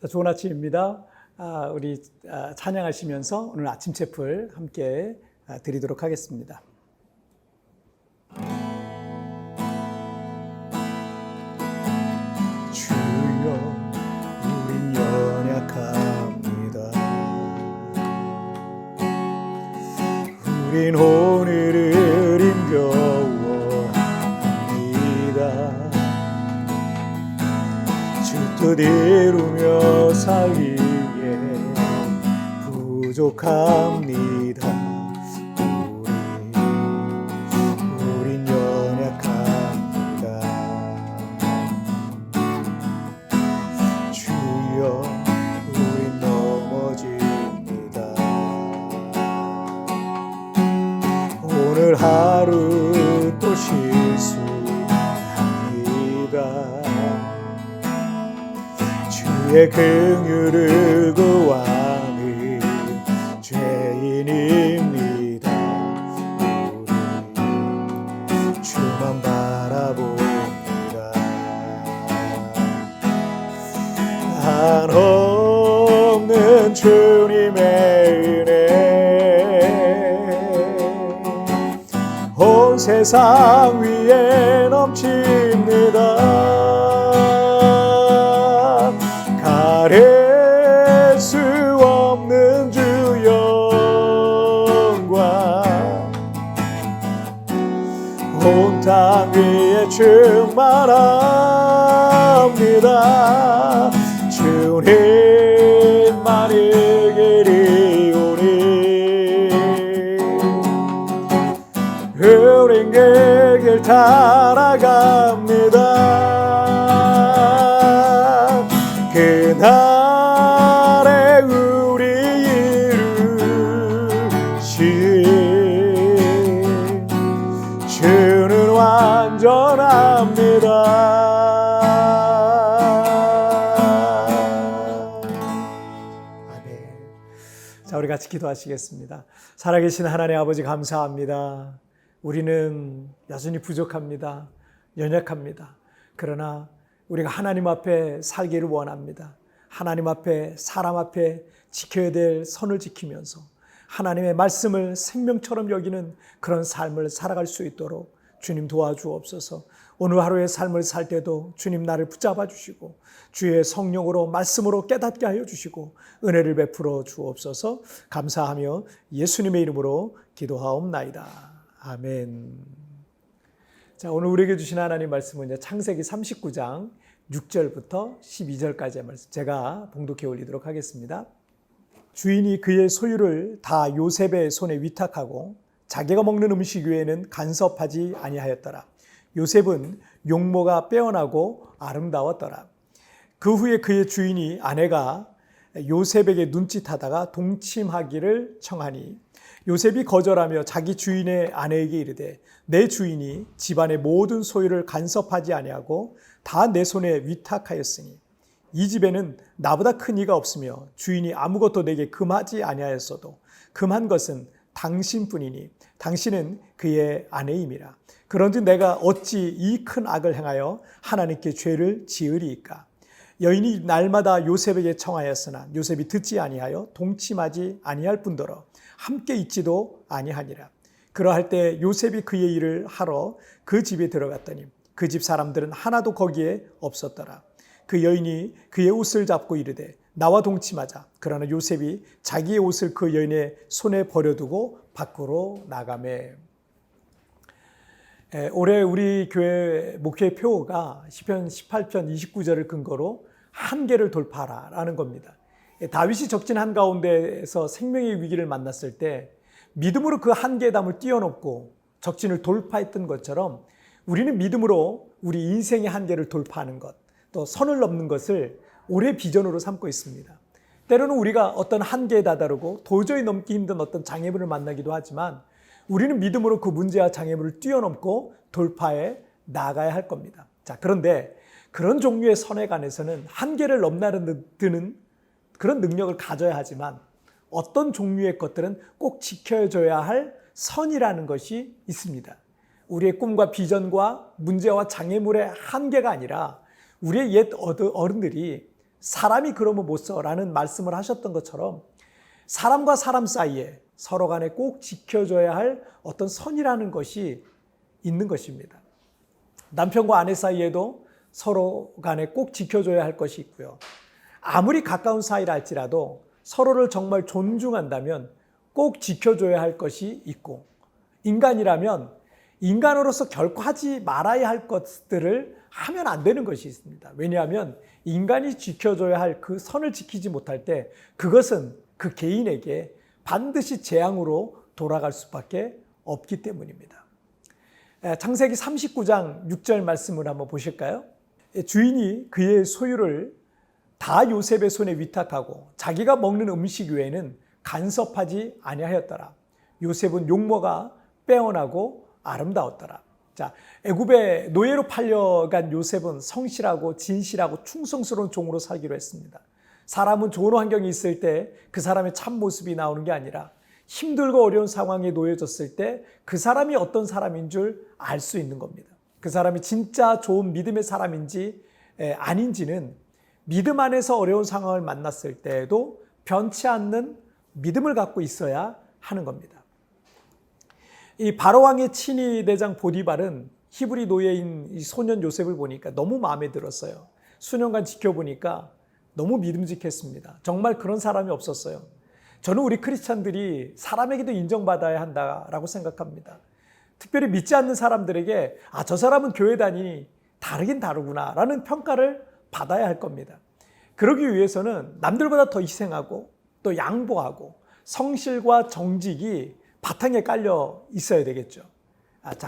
좋은 아침입니다. 우리 찬양하시면서 오늘 아침 채플 함께 드리도록 하겠습니다. 주여, 우린 연약합니다. 우린 오늘을 힘겨워합니다. 주 뜻 이루며 살기에 부족합니다. 우린 연약합니다. 주여, 우린 넘어집니다. 오늘 하루 또 실수합니다. 주의 긍휼을 구하는 죄인입니다. 우리 주만 바라봅니다. 한없는 주님의 은혜 온 세상 위에 넘칩니다. 가릴 수 없는 주 영광 온 땅 위에 충만합니다. 주님만이 길이오니 우린 그 길 따라갑니다. 그날에 우리 이루신 주는 완전합니다. 아멘. 자, 우리 같이 기도하시겠습니다. 살아계신 하나님 아버지 감사합니다. 우리는 여전히 부족합니다. 연약합니다. 그러나 우리가 하나님 앞에 살기를 원합니다. 하나님 앞에, 사람 앞에 지켜야 될 선을 지키면서 하나님의 말씀을 생명처럼 여기는 그런 삶을 살아갈 수 있도록 주님 도와주옵소서. 오늘 하루의 삶을 살 때도 주님 나를 붙잡아 주시고 주의 성령으로 말씀으로 깨닫게 하여 주시고 은혜를 베풀어 주옵소서. 감사하며 예수님의 이름으로 기도하옵나이다. 아멘. 자, 오늘 우리에게 주신 하나님 말씀은 창세기 39장 6절부터 12절까지의 말씀 제가 봉독해 올리도록 하겠습니다. 주인이 그의 소유를 다 요셉의 손에 위탁하고 자기가 먹는 음식 외에는 간섭하지 아니하였더라. 요셉은 용모가 빼어나고 아름다웠더라. 그 후에 그의 주인이 아내가 요셉에게 눈짓하다가 동침하기를 청하니 요셉이 거절하며 자기 주인의 아내에게 이르되 내 주인이 집안의 모든 소유를 간섭하지 아니하고 다 내 손에 위탁하였으니 이 집에는 나보다 큰 이가 없으며 주인이 아무것도 내게 금하지 아니하였어도 금한 것은 당신뿐이니 당신은 그의 아내임이라. 그런즉 내가 어찌 이 큰 악을 행하여 하나님께 죄를 지으리이까. 여인이 날마다 요셉에게 청하였으나 요셉이 듣지 아니하여 동침하지 아니할 뿐더러 함께 있지도 아니하니라. 그러할 때 요셉이 그의 일을 하러 그 집에 들어갔더니 그 집 사람들은 하나도 거기에 없었더라. 그 여인이 그의 옷을 잡고 이르되 나와 동침하자. 그러나 요셉이 자기의 옷을 그 여인의 손에 버려두고 밖으로 나가매. 올해 우리 교회 목회 표어가 시편 18편 29절을 근거로 한계를 돌파하라라는 겁니다. 다윗이 적진 한가운데에서 생명의 위기를 만났을 때 믿음으로 그 한계담을 뛰어넘고 적진을 돌파했던 것처럼 우리는 믿음으로 우리 인생의 한계를 돌파하는 것, 또 선을 넘는 것을 올해 비전으로 삼고 있습니다. 때로는 우리가 어떤 한계에 다다르고 도저히 넘기 힘든 어떤 장애물을 만나기도 하지만 우리는 믿음으로 그 문제와 장애물을 뛰어넘고 돌파해 나가야 할 겁니다. 자, 그런데 그런 종류의 선에 관해서는 한계를 넘나드는 그런 능력을 가져야 하지만 어떤 종류의 것들은 꼭 지켜줘야 할 선이라는 것이 있습니다. 우리의 꿈과 비전과 문제와 장애물의 한계가 아니라 우리의 옛 어른들이 사람이 그러면 못 써라는 말씀을 하셨던 것처럼 사람과 사람 사이에 서로 간에 꼭 지켜줘야 할 어떤 선이라는 것이 있는 것입니다. 남편과 아내 사이에도 서로 간에 꼭 지켜줘야 할 것이 있고요. 아무리 가까운 사이라 할지라도 서로를 정말 존중한다면 꼭 지켜줘야 할 것이 있고, 인간이라면 인간으로서 결코 하지 말아야 할 것들을 하면 안 되는 것이 있습니다. 왜냐하면 인간이 지켜줘야 할 그 선을 지키지 못할 때 그것은 그 개인에게 반드시 재앙으로 돌아갈 수밖에 없기 때문입니다. 창세기 39장 6절 말씀을 한번 보실까요? 주인이 그의 소유를 다 요셉의 손에 위탁하고 자기가 먹는 음식 외에는 간섭하지 아니하였더라. 요셉은 용모가 빼어나고 아름다웠더라. 자, 애굽에 노예로 팔려간 요셉은 성실하고 진실하고 충성스러운 종으로 살기로 했습니다. 사람은 좋은 환경이 있을 때 그 사람의 참모습이 나오는 게 아니라 힘들고 어려운 상황에 놓여졌을 때 그 사람이 어떤 사람인 줄 알 수 있는 겁니다. 그 사람이 진짜 좋은 믿음의 사람인지 아닌지는 믿음 안에서 어려운 상황을 만났을 때에도 변치 않는 믿음을 갖고 있어야 하는 겁니다. 이 바로왕의 친위 대장 보디발은 히브리 노예인 이 소년 요셉을 보니까 너무 마음에 들었어요. 수년간 지켜보니까 너무 믿음직했습니다. 정말 그런 사람이 없었어요. 저는 우리 크리스찬들이 사람에게도 인정받아야 한다라고 생각합니다. 특별히 믿지 않는 사람들에게 저 사람은 교회 다니니 다르긴 다르구나 라는 평가를 받아야 할 겁니다. 그러기 위해서는 남들보다 더 희생하고 또 양보하고 성실과 정직이 바탕에 깔려 있어야 되겠죠.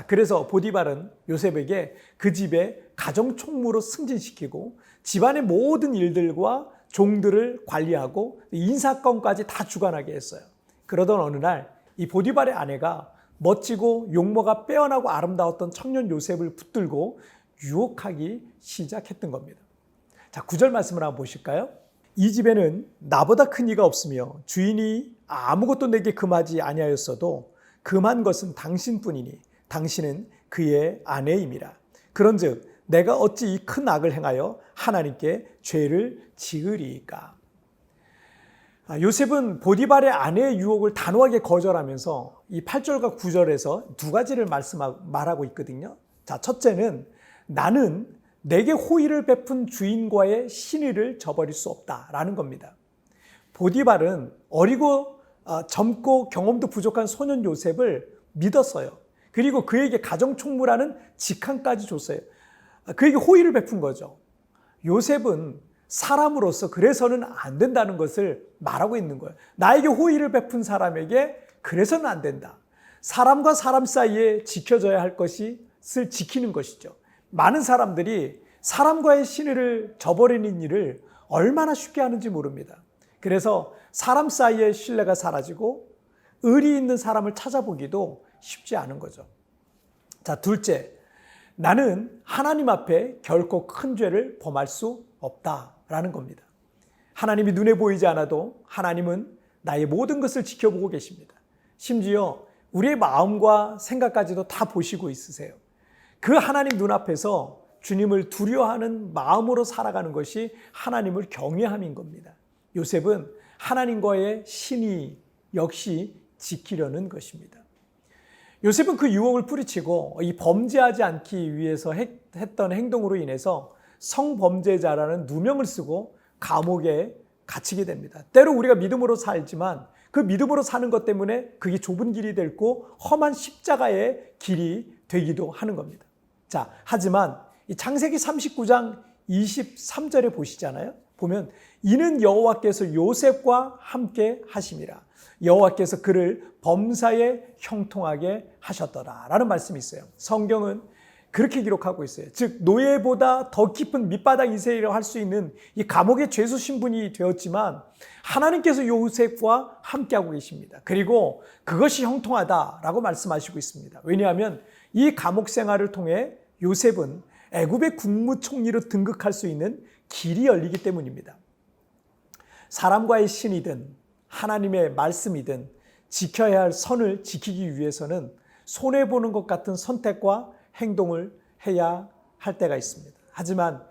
그래서 보디발은 요셉에게 그 집에 가정 총무로 승진시키고 집안의 모든 일들과 종들을 관리하고 인사권까지 다 주관하게 했어요. 그러던 어느 날 이 보디발의 아내가 멋지고 용모가 빼어나고 아름다웠던 청년 요셉을 붙들고 유혹하기 시작했던 겁니다. 자, 9절 말씀을 한번 보실까요? 이 집에는 나보다 큰 이가 없으며 주인이 아무것도 내게 금하지 아니하였어도 금한 것은 당신뿐이니 당신은 그의 아내임이라. 그런즉 내가 어찌 이 큰 악을 행하여 하나님께 죄를 지으리이까. 요셉은 보디발의 아내의 유혹을 단호하게 거절하면서 이 8절과 9절에서 두 가지를 말하고 있거든요. 자, 첫째는 나는 내게 호의를 베푼 주인과의 신의를 저버릴 수 없다라는 겁니다. 보디발은 어리고 젊고 경험도 부족한 소년 요셉을 믿었어요. 그리고 그에게 가정총무라는 직함까지 줬어요. 그에게 호의를 베푼 거죠. 요셉은 사람으로서 그래서는 안 된다는 것을 말하고 있는 거예요. 나에게 호의를 베푼 사람에게 그래서는 안 된다. 사람과 사람 사이에 지켜져야 할 것을 지키는 것이죠. 많은 사람들이 사람과의 신의를 저버리는 일을 얼마나 쉽게 하는지 모릅니다. 그래서 사람 사이에 신뢰가 사라지고 의리 있는 사람을 찾아보기도 쉽지 않은 거죠. 자, 둘째, 나는 하나님 앞에 결코 큰 죄를 범할 수 없다라는 겁니다. 하나님이 눈에 보이지 않아도 하나님은 나의 모든 것을 지켜보고 계십니다. 심지어 우리의 마음과 생각까지도 다 보시고 있으세요. 그 하나님 눈앞에서 주님을 두려워하는 마음으로 살아가는 것이 하나님을 경외함인 겁니다. 요셉은 하나님과의 신의 역시 지키려는 것입니다. 요셉은 그 유혹을 뿌리치고 이 범죄하지 않기 위해서 했던 행동으로 인해서 성범죄자라는 누명을 쓰고 감옥에 갇히게 됩니다. 때로 우리가 믿음으로 살지만 그 믿음으로 사는 것 때문에 그게 좁은 길이 되고 험한 십자가의 길이 되기도 하는 겁니다. 자, 하지만 이 창세기 39장 23절에 보시잖아요. 보면 이는 여호와께서 요셉과 함께 하심이라. 여호와께서 그를 범사에 형통하게 하셨더라 라는 말씀이 있어요. 성경은 그렇게 기록하고 있어요. 즉 노예보다 더 깊은 밑바닥 인생이라고 할 수 있는 이 감옥의 죄수 신분이 되었지만 하나님께서 요셉과 함께하고 계십니다. 그리고 그것이 형통하다라고 말씀하시고 있습니다. 왜냐하면 이 감옥 생활을 통해 요셉은 애굽의 국무총리로 등극할 수 있는 길이 열리기 때문입니다. 사람과의 신이든 하나님의 말씀이든 지켜야 할 선을 지키기 위해서는 손해보는 것 같은 선택과 행동을 해야 할 때가 있습니다. 하지만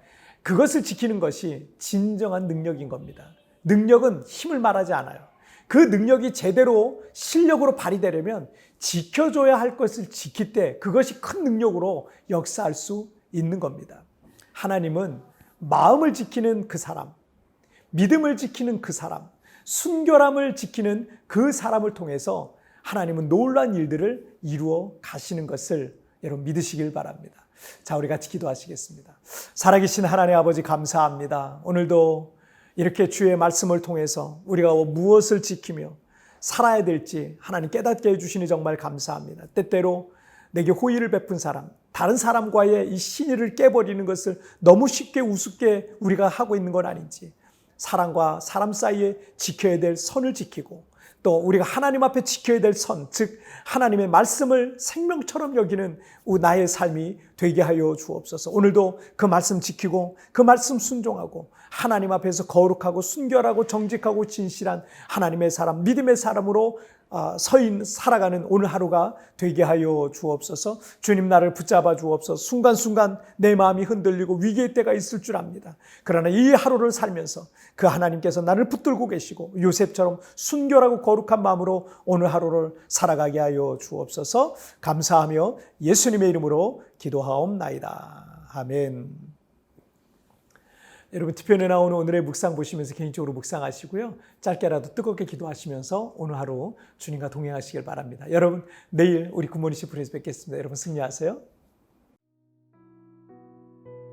그것을 지키는 것이 진정한 능력인 겁니다. 능력은 힘을 말하지 않아요. 그 능력이 제대로 실력으로 발휘되려면 지켜줘야 할 것을 지킬 때 그것이 큰 능력으로 역사할 수 있는 겁니다. 하나님은 마음을 지키는 그 사람, 믿음을 지키는 그 사람, 순결함을 지키는 그 사람을 통해서 하나님은 놀라운 일들을 이루어 가시는 것을 여러분 믿으시길 바랍니다. 자, 우리 같이 기도하시겠습니다. 살아계신 하나님 아버지 감사합니다. 오늘도 이렇게 주의 말씀을 통해서 우리가 무엇을 지키며 살아야 될지 하나님 깨닫게 해주시니 정말 감사합니다. 때때로 내게 호의를 베푼 사람, 다른 사람과의 이 신의를 깨버리는 것을 너무 쉽게 우습게 우리가 하고 있는 건 아닌지, 사람과 사람 사이에 지켜야 될 선을 지키고 또 우리가 하나님 앞에 지켜야 될 선, 즉 하나님의 말씀을 생명처럼 여기는 나의 삶이 되게 하여 주옵소서. 오늘도 그 말씀 지키고 그 말씀 순종하고 하나님 앞에서 거룩하고 순결하고 정직하고 진실한 하나님의 사람, 믿음의 사람으로 살아가는 오늘 하루가 되게 하여 주옵소서. 주님 나를 붙잡아 주옵소서. 순간순간 내 마음이 흔들리고 위기의 때가 있을 줄 압니다. 그러나 이 하루를 살면서 그 하나님께서 나를 붙들고 계시고 요셉처럼 순결하고 거룩한 마음으로 오늘 하루를 살아가게 하여 주옵소서. 감사하며 예수님의 이름으로 기도하옵나이다. 아멘. 여러분 티편에 나오는 오늘의 묵상 보시면서 개인적으로 묵상하시고요. 짧게라도 뜨겁게 기도하시면서 오늘 하루 주님과 동행하시길 바랍니다. 여러분 내일 우리 굿모닝 시프에서 뵙겠습니다. 여러분 승리하세요.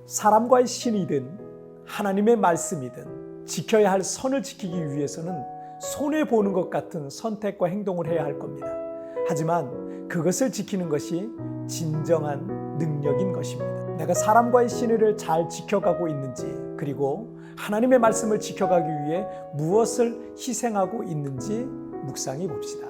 사람과의 신이든 하나님의 말씀이든 지켜야 할 선을 지키기 위해서는 손해보는 것 같은 선택과 행동을 해야 할 겁니다. 하지만 그것을 지키는 것이 진정한 능력인 것입니다. 내가 사람과의 신의를 잘 지켜가고 있는지, 그리고 하나님의 말씀을 지켜가기 위해 무엇을 희생하고 있는지 묵상해 봅시다.